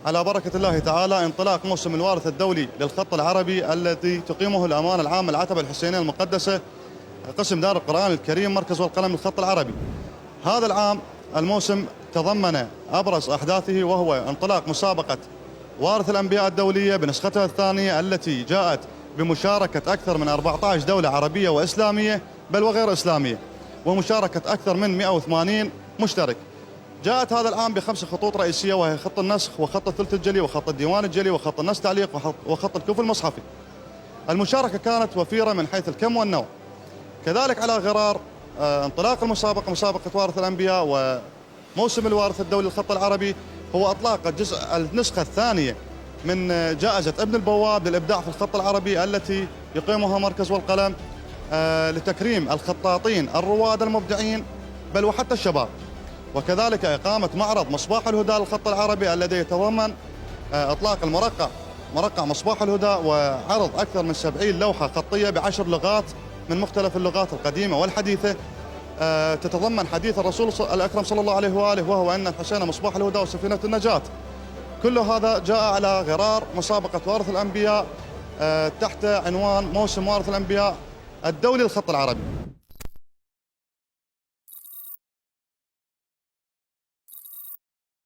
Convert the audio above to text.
على بركة الله تعالى انطلاق موسم الوارث الدولي للخط العربي الذي تقيمه الأمانة العامة العتبة الحسينية المقدسة قسم دار القرآن الكريم مركز والقلم للخط العربي. هذا العام الموسم تضمن أبرز أحداثه وهو انطلاق مسابقة وارث الأنبياء الدولية بنسختها الثانية التي جاءت بمشاركة أكثر من 14 دولة عربية وإسلامية بل وغير إسلامية، ومشاركة أكثر من 180 مشترك. جاءت هذا العام بخمس خطوط رئيسية، وهي خط النسخ وخط الثلث الجلي وخط الديوان الجلي وخط النسخ تعليق وخط الكفل المصحفي. المشاركة كانت وفيرة من حيث الكم والنوع. كذلك على غرار انطلاق المسابقة مسابقة وارث الأنبياء وموسم الوارث الدولي للخط العربي هو إطلاق النسخة الثانية من جائزة ابن البواب للإبداع في الخط العربي التي يقيمها مركز والقلم لتكريم الخطاطين الرواد المبدعين بل وحتى الشباب. وكذلك إقامة معرض مصباح الهدى للخط العربي الذي يتضمن إطلاق مرقع مصباح الهدى وعرض أكثر من 70 لوحة خطية ب10 لغات من مختلف اللغات القديمة والحديثة، تتضمن حديث الرسول الأكرم صلى الله عليه وآله وهو أن الحسين مصباح الهدى وسفينة النجاة. كل هذا جاء على غرار مسابقة وارث الأنبياء تحت عنوان موسم وارث الأنبياء الدولي للخط العربي.